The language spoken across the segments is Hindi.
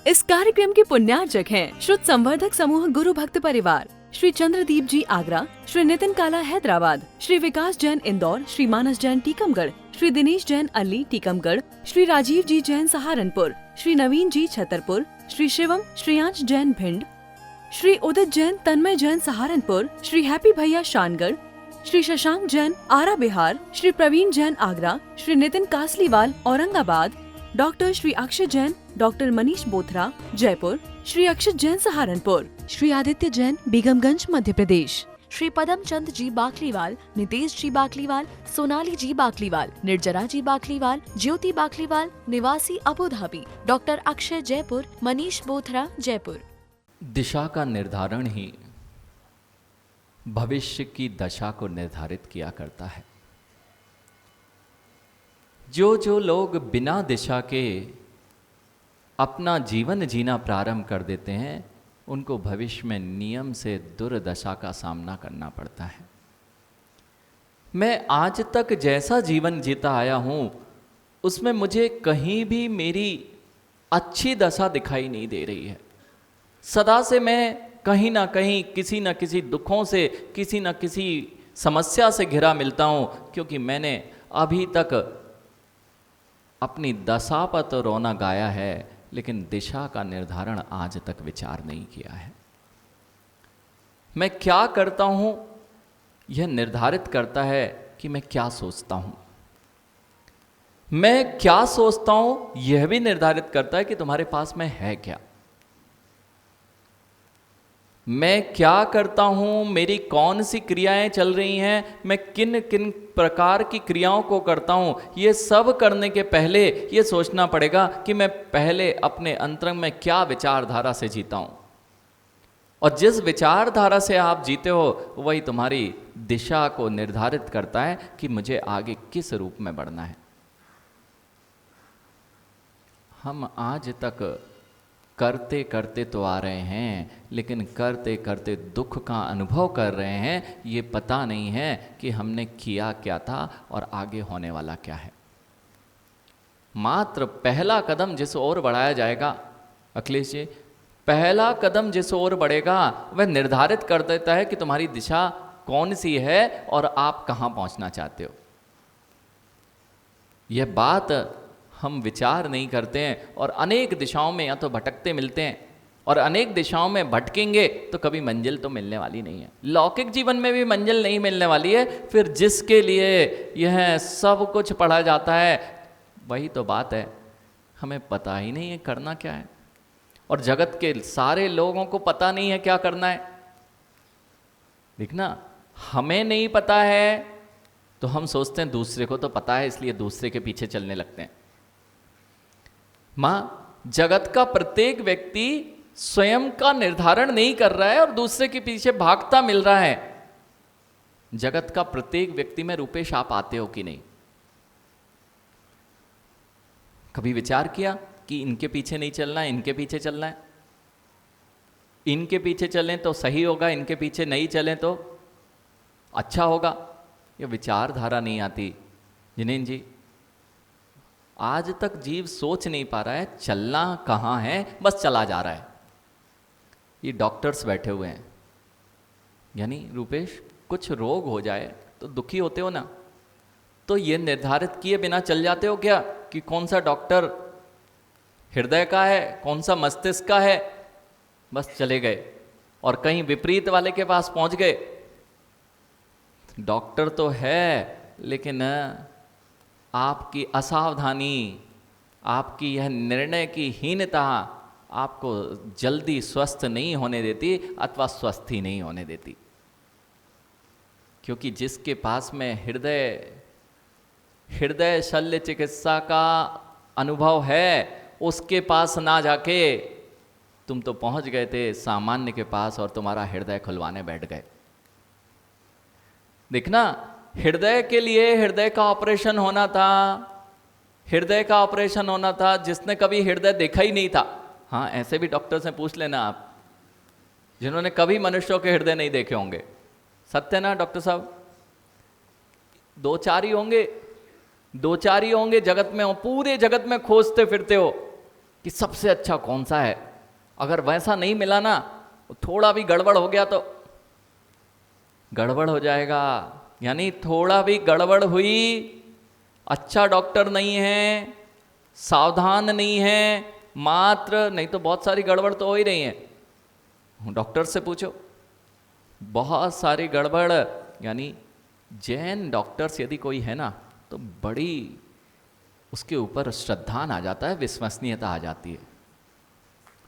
इस कार्यक्रम के पुण्यार्चक हैं श्रुत संवर्धक समूह गुरु भक्त परिवार, श्री चंद्रदीप जी आगरा, श्री नितिन काला हैदराबाद, श्री विकास जैन इंदौर, श्री मानस जैन टीकमगढ़, श्री दिनेश जैन अली टीकमगढ़, श्री राजीव जी जैन सहारनपुर, श्री नवीन जी छतरपुर, श्री शिवम श्रेयांश जैन भिंड, श्री उदित जैन तन्मय जैन सहारनपुर, श्री हैप्पी भैया शानगढ़, श्री शशांक जैन आरा बिहार, श्री प्रवीण जैन आगरा, श्री नितिन कासलीवाल औरंगाबाद, डॉक्टर श्री अक्षय जैन, डॉक्टर मनीष बोथरा जयपुर, श्री अक्षय जैन सहारनपुर, श्री आदित्य जैन बेगमगंज मध्य प्रदेश, श्री पदम चंद जी बाकलीवाल, नितेश जी बाकलीवाल, सोनाली जी बाकलीवाल, निर्जरा जी बाकलीवाल, ज्योति बाकलीवाल निवासी Abu Dhabi, doctor Akshay Jaipur, Manish Bothra Jaipur. दिशा का निर्धारण ही भविष्य की दशा को निर्धारित किया करता है। जो लोग बिना दिशा के अपना जीवन जीना प्रारंभ कर देते हैं, उनको भविष्य में नियम से दुर्दशा का सामना करना पड़ता है। मैं आज तक जैसा जीवन जीता आया हूं, उसमें मुझे कहीं भी मेरी अच्छी दशा दिखाई नहीं दे रही है। सदा से मैं कहीं ना कहीं किसी न किसी दुखों से, किसी न किसी समस्या से घिरा मिलता हूं, क्योंकि मैंने अभी तक अपनी दशा पर तो रोना गाया है, लेकिन दिशा का निर्धारण आज तक विचार नहीं किया है। मैं क्या करता हूं, यह निर्धारित करता है कि मैं क्या सोचता हूं। मैं क्या सोचता हूं, यह भी निर्धारित करता है कि तुम्हारे पास में है क्या। मैं क्या करता हूं, मेरी कौन सी क्रियाएं चल रही हैं, मैं किन किन प्रकार की क्रियाओं को करता हूं, ये सब करने के पहले ये सोचना पड़ेगा कि मैं पहले अपने अंतरंग में क्या विचारधारा से जीता हूं। और जिस विचारधारा से आप जीते हो, वही तुम्हारी दिशा को निर्धारित करता है कि मुझे आगे किस रूप में बढ़ना है। हम आज तक करते करते तो आ रहे हैं, लेकिन करते करते दुख का अनुभव कर रहे हैं। ये पता नहीं है कि हमने किया क्या था और आगे होने वाला क्या है। मात्र पहला कदम जिस ओर बढ़ाया जाएगा, अखिलेश जी, पहला कदम जिस ओर बढ़ेगा वह निर्धारित कर देता है कि तुम्हारी दिशा कौन सी है और आप कहाँ पहुँचना चाहते हो। यह बात हम विचार नहीं करते हैं और अनेक दिशाओं में या तो भटकते मिलते हैं, और अनेक दिशाओं में भटकेंगे तो कभी मंजिल तो मिलने वाली नहीं है। लौकिक जीवन में भी मंजिल नहीं मिलने वाली है। फिर जिसके लिए यह सब कुछ पढ़ा जाता है, वही तो बात है, हमें पता ही नहीं है करना क्या है, और जगत के सारे लोगों को पता नहीं है क्या करना है। देखना, हमें नहीं पता है तो हम सोचते हैं दूसरे को तो पता है, इसलिए दूसरे के पीछे चलने लगते हैं। जगत का प्रत्येक व्यक्ति स्वयं का निर्धारण नहीं कर रहा है और दूसरे के पीछे भागता मिल रहा है। जगत का प्रत्येक व्यक्ति में रूपेश आप आते हो कि नहीं? कभी विचार किया कि इनके पीछे नहीं चलना है, इनके पीछे चलना है? इनके पीछे चलें तो सही होगा, इनके पीछे नहीं चलें तो अच्छा होगा। ये विचारधारा नहीं आती। जिनेन जी, आज तक जीव सोच नहीं पा रहा है चलना कहाँ है, बस चला जा रहा है। ये डॉक्टर्स बैठे हुए हैं, यानी रूपेश कुछ रोग हो जाए तो दुखी होते हो ना, तो ये निर्धारित किए बिना चल जाते हो क्या कि कौन सा डॉक्टर हृदय का है, कौन सा मस्तिष्क का है, बस चले गए और कहीं विपरीत वाले के पास पहुंच गए। डॉक्टर तो है, लेकिन आपकी असावधानी, आपकी यह निर्णय की हीनता आपको जल्दी स्वस्थ नहीं होने देती अथवा स्वस्थ ही नहीं होने देती। क्योंकि जिसके पास में हृदय शल्य चिकित्सा का अनुभव है, उसके पास ना जाके तुम तो पहुंच गए थे सामान्य के पास और तुम्हारा हृदय खुलवाने बैठ गए। देखना, हृदय के लिए हृदय का ऑपरेशन होना था, हृदय का ऑपरेशन होना था जिसने कभी हृदय देखा ही नहीं था। हाँ, ऐसे भी डॉक्टर से पूछ लेना आप, जिन्होंने कभी मनुष्यों के हृदय नहीं देखे होंगे। सत्य ना डॉक्टर साहब? दो चार ही होंगे जगत में, पूरे जगत में खोजते फिरते हो, कि सबसे अच्छा कौन सा है। अगर वैसा नहीं मिला ना, थोड़ा भी गड़बड़ हो गया तो गड़बड़ हो जाएगा। यानी थोड़ा भी गड़बड़ हुई, अच्छा डॉक्टर नहीं है, सावधान नहीं है, मात्र नहीं तो बहुत सारी गड़बड़ तो हो ही रही है, डॉक्टर से पूछो, बहुत सारी गड़बड़। यानी जैन डॉक्टर्स यदि कोई है ना, तो बड़ी उसके ऊपर श्रद्धान आ जाता है, विश्वसनीयता आ जाती है।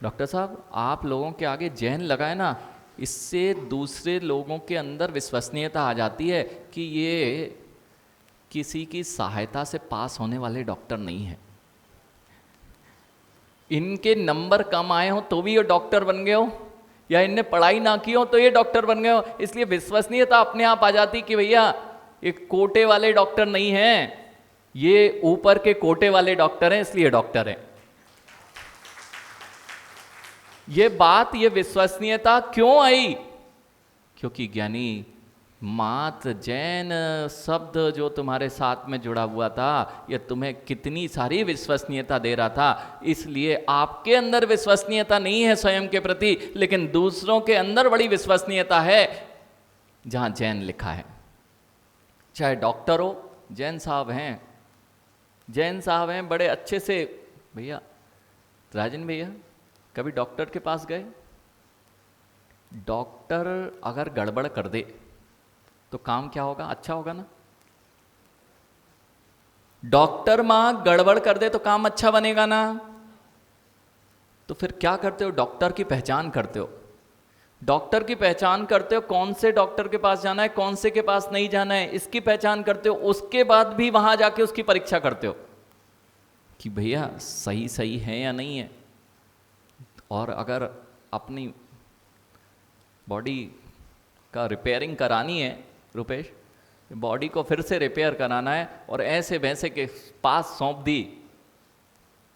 डॉक्टर साहब आप लोगों के आगे जैन लगाए ना, इससे दूसरे लोगों के अंदर विश्वसनीयता आ जाती है कि ये किसी की सहायता से पास होने वाले डॉक्टर नहीं है। इनके नंबर कम आए हो तो भी ये डॉक्टर बन गए हो, या इनने पढ़ाई ना की हो तो ये डॉक्टर बन गए हो। इसलिए विश्वसनीयता अपने आप आ जाती कि भैया ये कोटे वाले डॉक्टर नहीं हैं, ये ऊपर के कोटे वाले डॉक्टर हैं, इसलिए डॉक्टर हैं। ये बात, ये विश्वसनीयता क्यों आई? क्योंकि ज्ञानी मात्र जैन शब्द जो तुम्हारे साथ में जुड़ा हुआ था, यह तुम्हें कितनी सारी विश्वसनीयता दे रहा था। इसलिए आपके अंदर विश्वसनीयता नहीं है स्वयं के प्रति, लेकिन दूसरों के अंदर बड़ी विश्वसनीयता है जहां जैन लिखा है। चाहे डॉक्टर हो, जैन साहब हैं, जैन साहब हैं बड़े अच्छे से। भैया राजन भैया कभी डॉक्टर के पास गए? डॉक्टर अगर गड़बड़ कर दे तो काम क्या होगा? अच्छा होगा ना? डॉक्टर मां गड़बड़ कर दे तो काम अच्छा बनेगा ना? तो फिर क्या करते हो? डॉक्टर की पहचान करते हो। डॉक्टर की पहचान करते हो, कौन से डॉक्टर के पास जाना है, कौन से के पास नहीं जाना है, इसकी पहचान करते हो। उसके बाद भी वहां जाके उसकी परीक्षा करते हो कि भैया सही सही है या नहीं है। और अगर अपनी बॉडी का रिपेयरिंग करानी है रुपेश, बॉडी को फिर से रिपेयर कराना है और ऐसे वैसे के पास सौंप दी,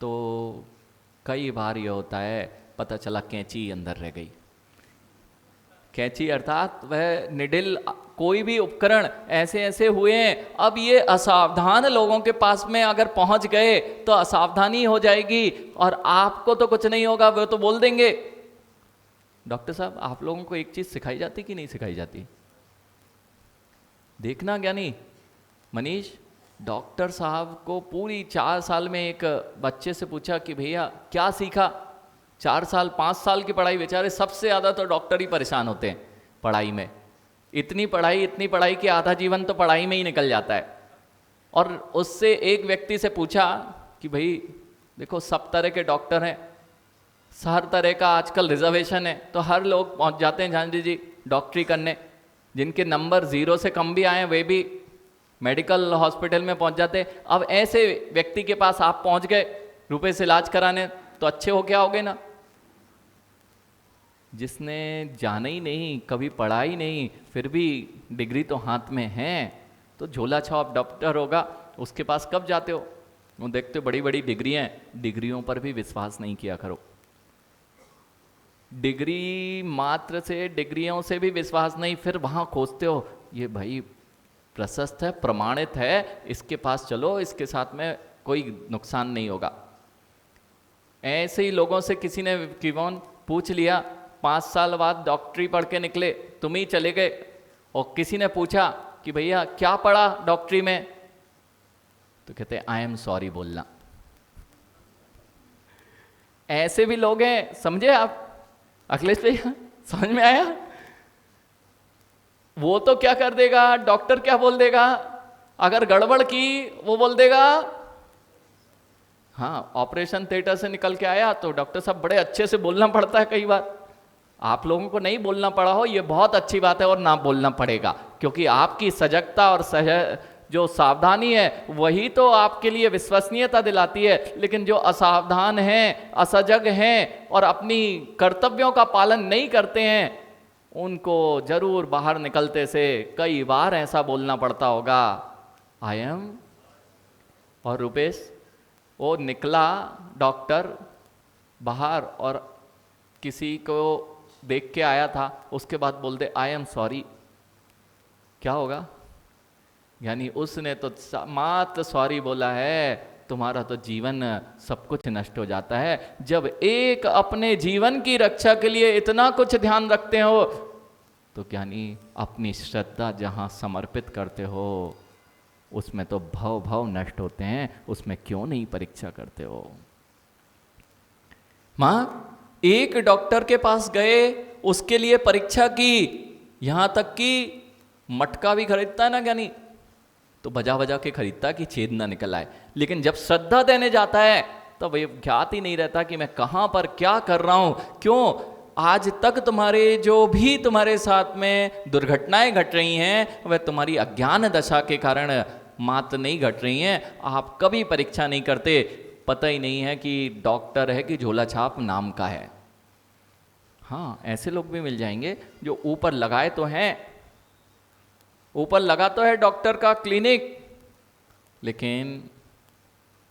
तो कई बार ये होता है पता चला कैंची अंदर रह गई। कैंची अर्थात वह निडिल, कोई भी उपकरण ऐसे ऐसे हुए हैं। अब ये असावधान लोगों के पास में अगर पहुंच गए तो असावधानी हो जाएगी और आपको तो कुछ नहीं होगा, वो तो बोल देंगे। डॉक्टर साहब आप लोगों को एक चीज सिखाई जाती कि नहीं सिखाई जाती? देखना ज्ञानी मनीष, डॉक्टर साहब को पूरी 4 साल में एक बच्चे से पूछा कि भैया क्या सीखा? 4 साल 5 साल की पढ़ाई, बेचारे सबसे ज़्यादा तो डॉक्टर ही परेशान होते हैं पढ़ाई में। इतनी पढ़ाई कि आधा जीवन तो पढ़ाई में ही निकल जाता है। और उससे एक व्यक्ति से पूछा कि भाई देखो सब तरह के डॉक्टर हैं, हर तरह का आजकल रिजर्वेशन है, तो हर लोग पहुंच जाते हैं झांझी जी डॉक्टरी करने। जिनके नंबर 0 से कम भी आए वे भी मेडिकल हॉस्पिटल में पहुंच जाते। अब ऐसे व्यक्ति के पास आप पहुंच गए रुपए से इलाज कराने, तो अच्छे हो क्या होगे ना? जिसने जाना ही नहीं, कभी पढ़ा ही नहीं, फिर भी डिग्री तो हाथ में है, तो झोला छाप डॉक्टर होगा, उसके पास कब जाते हो? वो देखते हो बड़ी बड़ी डिग्रियां, डिग्रियों पर भी विश्वास नहीं किया करो। डिग्री मात्र से, डिग्रियों से भी विश्वास नहीं, फिर वहां खोजते हो ये भाई प्रशस्त है, प्रमाणित है, इसके पास चलो, इसके साथ में कोई नुकसान नहीं होगा। ऐसे ही लोगों से किसी ने किवन पूछ लिया, 5 साल बाद डॉक्टरी पढ़ के निकले, तुम ही चले गए, और किसी ने पूछा कि भैया क्या पढ़ा डॉक्टरी में, तो कहते आई एम सॉरी बोलना। ऐसे भी लोग हैं, समझे आप अखिलेश भैया? समझ में आया? वो तो क्या कर देगा, डॉक्टर क्या बोल देगा, अगर गड़बड़ की वो बोल देगा हाँ ऑपरेशन थिएटर से निकल के आया तो डॉक्टर साहब बड़े अच्छे से बोलना पड़ता है। कई बार आप लोगों को नहीं बोलना पड़ा हो, ये बहुत अच्छी बात है, और ना बोलना पड़ेगा, क्योंकि आपकी सजगता और जो सावधानी है वही तो आपके लिए विश्वसनीयता दिलाती है। लेकिन जो असावधान हैं, असजग हैं और अपनी कर्तव्यों का पालन नहीं करते हैं, उनको जरूर बाहर निकलते से कई बार ऐसा बोलना पड़ता होगा, आई एम। और रुपेश वो निकला डॉक्टर बाहर और किसी को देख के आया था, उसके बाद बोल दे आई एम सॉरी, क्या होगा? यानी उसने तो मात्र सॉरी बोला है तुम्हारा तो जीवन सब कुछ नष्ट हो जाता है। जब एक अपने जीवन की रक्षा के लिए इतना कुछ ध्यान रखते हो, तो ज्ञानी अपनी श्रद्धा जहाँ समर्पित करते हो उसमें तो भव भव नष्ट होते हैं, उसमें क्यों नहीं परीक्षा करते हो? माँ एक डॉक्टर के पास गए, उसके लिए परीक्षा की, यहां तक कि मटका भी खरीदता है ना ज्ञानी, तो बजा बजा के खरीदता है कि छेद ना निकल आए। लेकिन जब श्रद्धा देने जाता है तो वह ज्ञात ही नहीं रहता कि मैं कहां पर क्या कर रहा हूं। क्यों? आज तक तुम्हारे जो भी तुम्हारे साथ में दुर्घटनाएं घट रही हैं वह तुम्हारी अज्ञान दशा के कारण मात्र नहीं घट रही हैं। आप कभी परीक्षा नहीं करते, पता ही नहीं है कि डॉक्टर है कि झोला छाप नाम का है। हाँ, ऐसे लोग भी मिल जाएंगे जो ऊपर लगाए तो हैं, ऊपर लगा तो है डॉक्टर का क्लिनिक, लेकिन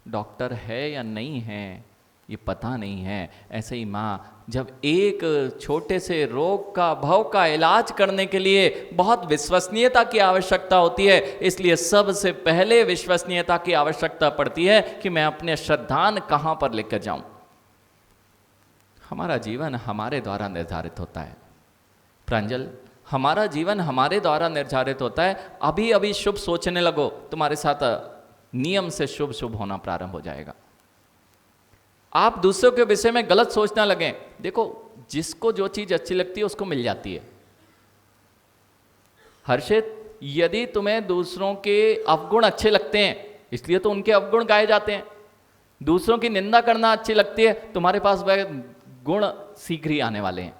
डॉक्टर है या नहीं है ये पता नहीं है। ऐसे ही माँ जब एक छोटे से रोग का भव का इलाज करने के लिए बहुत विश्वसनीयता की आवश्यकता होती है, इसलिए सबसे पहले विश्वसनीयता की आवश्यकता पड़ती है कि मैं अपने श्रद्धान कहाँ पर लेकर जाऊं। हमारा जीवन हमारे द्वारा निर्धारित होता है प्रांजल, हमारा जीवन हमारे द्वारा निर्धारित होता है। अभी अभी शुभ सोचने लगो, तुम्हारे साथ नियम से शुभ शुभ होना प्रारंभ हो जाएगा। आप दूसरों के विषय में गलत सोचना लगें, देखो जिसको जो चीज अच्छी लगती है उसको मिल जाती है। हर्षित, यदि तुम्हें दूसरों के अवगुण अच्छे लगते हैं इसलिए तो उनके अवगुण गाए जाते हैं। दूसरों की निंदा करना अच्छी लगती है, तुम्हारे पास वह गुण शीघ्र ही आने वाले हैं।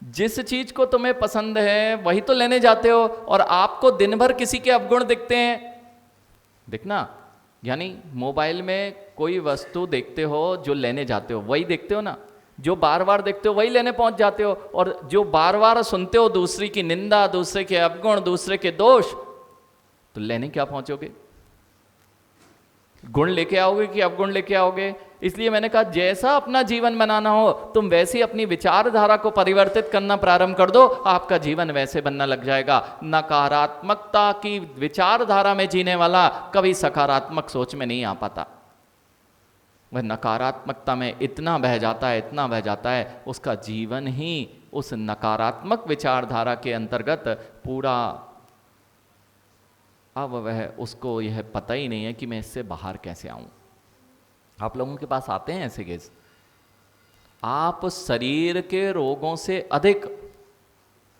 जिस चीज को तुम्हें पसंद है वही तो लेने जाते हो, और आपको दिन भर किसी के अवगुण दिखते हैं। देखना, यानी मोबाइल में कोई वस्तु देखते हो, जो लेने जाते हो वही देखते हो ना, जो बार बार देखते हो वही लेने पहुंच जाते हो, और जो बार बार सुनते हो दूसरे की निंदा, दूसरे के अवगुण, दूसरे के दोष, तो लेने क्या पहुंचोगे? गुण लेके आओगे कि अवगुण लेके आओगे? इसलिए मैंने कहा जैसा अपना जीवन बनाना हो तुम वैसी अपनी विचारधारा को परिवर्तित करना प्रारंभ कर दो, आपका जीवन वैसे बनना लग जाएगा। नकारात्मकता की विचारधारा में जीने वाला कभी सकारात्मक सोच में नहीं आ पाता। वह नकारात्मकता में इतना बह जाता है, इतना बह जाता है, उसका जीवन ही उस नकारात्मक विचारधारा के अंतर्गत पूरा, अब वह उसको यह पता ही नहीं है कि मैं इससे बाहर कैसे आऊं। आप लोगों के पास आते हैं ऐसे केस, आप शरीर के रोगों से अधिक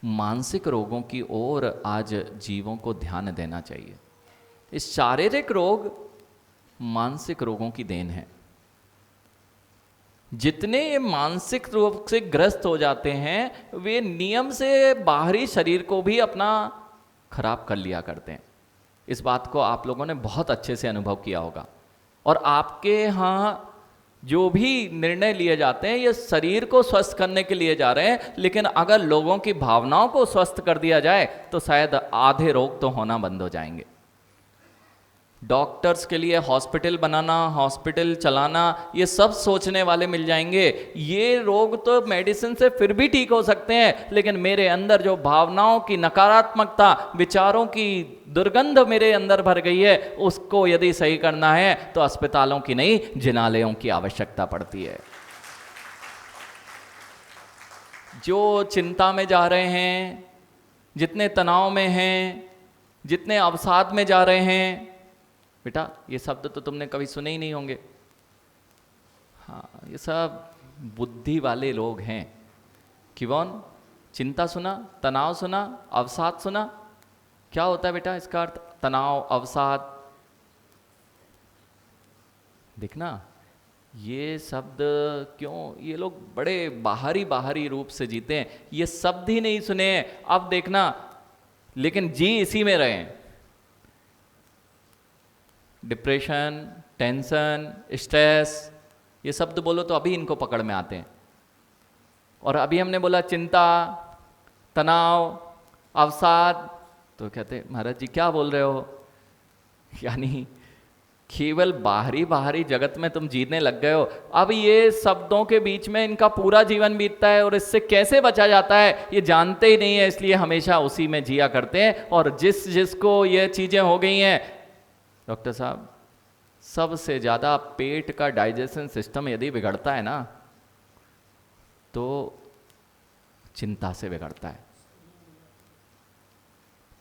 मानसिक रोगों की ओर आज जीवों को ध्यान देना चाहिए। इस शारीरिक रोग मानसिक रोगों की देन है। जितने मानसिक रोग से ग्रस्त हो जाते हैं वे नियम से बाहरी शरीर को भी अपना खराब कर लिया करते हैं। इस बात को आप लोगों ने बहुत अच्छे से अनुभव किया होगा, और आपके यहाँ जो भी निर्णय लिए जाते हैं ये शरीर को स्वस्थ करने के लिए जा रहे हैं, लेकिन अगर लोगों की भावनाओं को स्वस्थ कर दिया जाए तो शायद आधे रोग तो होना बंद हो जाएंगे। डॉक्टर्स के लिए हॉस्पिटल बनाना, हॉस्पिटल चलाना, ये सब सोचने वाले मिल जाएंगे। ये रोग तो मेडिसिन से फिर भी ठीक हो सकते हैं, लेकिन मेरे अंदर जो भावनाओं की नकारात्मकता, विचारों की दुर्गंध मेरे अंदर भर गई है, उसको यदि सही करना है तो अस्पतालों की नहीं, जिनालयों की आवश्यकता पड़ती है। जो चिंता में जा रहे हैं, जितने तनाव में हैं, जितने अवसाद में जा रहे हैं, बेटा ये शब्द तो तुमने कभी सुने ही नहीं होंगे। हाँ, ये सब बुद्धि वाले लोग हैं। कौन? चिंता सुना, तनाव सुना, अवसाद सुना? क्या होता है बेटा इसका अर्थ? तनाव, अवसाद। देखना, ये शब्द क्यों ये लोग बड़े बाहरी रूप से जीते हैं, ये शब्द ही नहीं सुने हैं। अब देखना, लेकिन जी इसी में रहे हैं। डिप्रेशन, टेंशन, स्ट्रेस, ये शब्द बोलो तो अभी इनको पकड़ में आते हैं। और अभी हमने बोला चिंता, तनाव, अवसाद, तो कहते महाराज जी क्या बोल रहे हो? यानी केवल बाहरी जगत में तुम जीने लग गए हो। अब ये शब्दों के बीच में इनका पूरा जीवन बीतता है, और इससे कैसे बचा जाता है ये जानते ही नहीं है, इसलिए हमेशा उसी में जिया करते हैं। और जिसको ये चीजें हो गई हैं, डॉक्टर साहब सबसे ज़्यादा पेट का डाइजेशन सिस्टम यदि बिगड़ता है ना, तो चिंता से बिगड़ता है।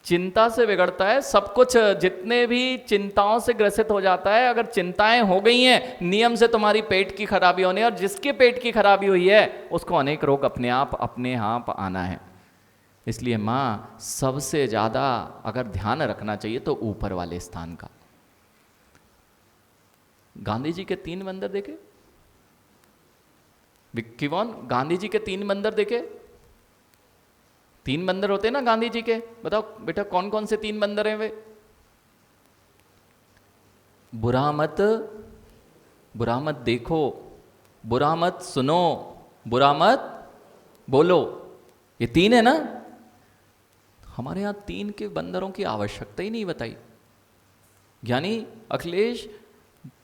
चिंता से बिगड़ता है सब कुछ। जितने भी चिंताओं से ग्रसित हो जाता है, अगर चिंताएं हो गई हैं, नियम से तुम्हारी पेट की खराबी होनी है, और जिसके पेट की खराबी हुई है उसको अनेक रोग अपने आप आना है। इसलिए माँ सबसे ज़्यादा अगर ध्यान रखना चाहिए तो ऊपर वाले स्थान का। गांधी जी के 3 मंदिर देखे, विक्कीवॉन, गांधी जी के 3 मंदिर देखे। 3 मंदिर होते हैं ना गांधी जी के, बताओ बेटा कौन कौन से 3 मंदिर हैं वे? बुरा मत देखो, बुरा मत सुनो, बुरा मत बोलो, ये 3 है ना। हमारे यहां 3 के बंदरों की आवश्यकता ही नहीं बताई। यानी अखिलेश,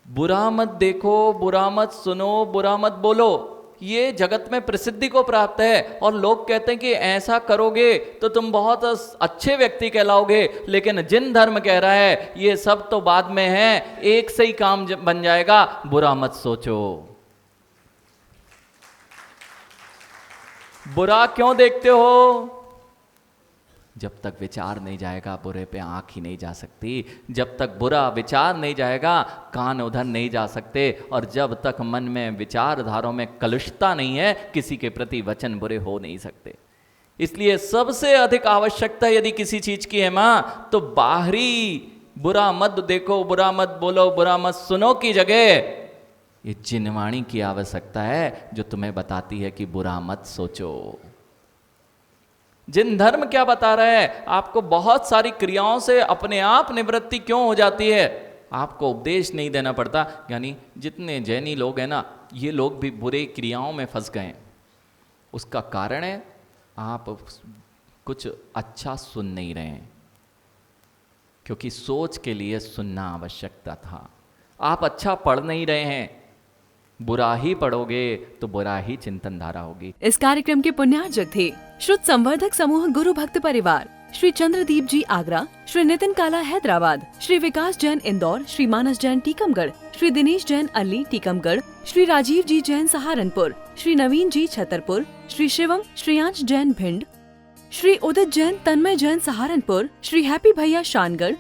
बुरा मत देखो, बुरा मत सुनो, बुरा मत बोलो, ये जगत में प्रसिद्धि को प्राप्त है, और लोग कहते हैं कि ऐसा करोगे तो तुम बहुत अच्छे व्यक्ति कहलाओगे। लेकिन जिन धर्म कह रहा है ये सब तो बाद में है, एक से ही काम बन जाएगा, बुरा मत सोचो। बुरा क्यों देखते हो? जब तक विचार नहीं जाएगा बुरे पे आंख ही नहीं जा सकती। जब तक बुरा विचार नहीं जाएगा कान उधर नहीं जा सकते। और जब तक मन में विचारधाराओं में कलुषता नहीं है, किसी के प्रति वचन बुरे हो नहीं सकते। इसलिए सबसे अधिक आवश्यकता यदि किसी चीज की है मां, तो बाहरी बुरा मत देखो, बुरा मत बोलो, बुरा मत सुनो की जगह ये जिनवाणी की आवश्यकता है, जो तुम्हें बताती है कि बुरा मत सोचो। जिन धर्म क्या बता रहा है, आपको बहुत सारी क्रियाओं से अपने आप निवृत्ति क्यों हो जाती है, आपको उपदेश नहीं देना पड़ता। यानी जितने जैनी लोग हैं ना, ये लोग भी बुरे क्रियाओं में फंस गए। उसका कारण है आप कुछ अच्छा सुन नहीं रहे हैं, क्योंकि सोच के लिए सुनना आवश्यकता था। आप अच्छा पढ़ नहीं रहे हैं, बुरा ही पढ़ोगे तो बुरा ही चिंतन धारा होगी। इस कार्यक्रम के पुण्यार्जक थे शुद्ध संवर्धक समूह गुरु भक्त परिवार, श्री चंद्रदीप जी आगरा, श्री नितिन काला हैदराबाद, श्री विकास जैन इंदौर, श्री मानस जैन टीकमगढ़, श्री दिनेश जैन अल्ली टीकमगढ़, श्री राजीव जी जैन सहारनपुर, श्री नवीन जी छतरपुर, श्री शिवम श्रेयांश जैन भिंड, श्री उदित जैन तन्मय जैन सहारनपुर, श्री हैप्पी भैया शानगढ़,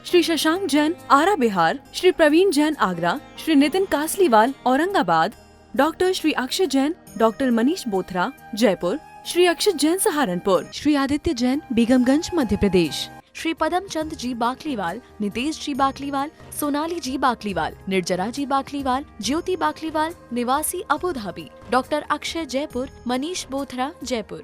श्री शशांक जैन आरा बिहार, श्री प्रवीण जैन आगरा, श्री नितिन कासलीवाल औरंगाबाद, डॉक्टर श्री अक्षय जैन, डॉक्टर मनीष बोथरा जयपुर, श्री अक्षत जैन सहारनपुर, श्री आदित्य जैन बेगमगंज मध्य प्रदेश, श्री पदम चंद जी बाकलीवाल, नितेश जी बाकलीवाल, सोनाली जी बाकलीवाल, निर्जरा जी बाकलीवाल, ज्योति बाकलीवाल निवासी Abu Dhabi, doctor Akshay Jaipur, Manish Bothra Jaipur.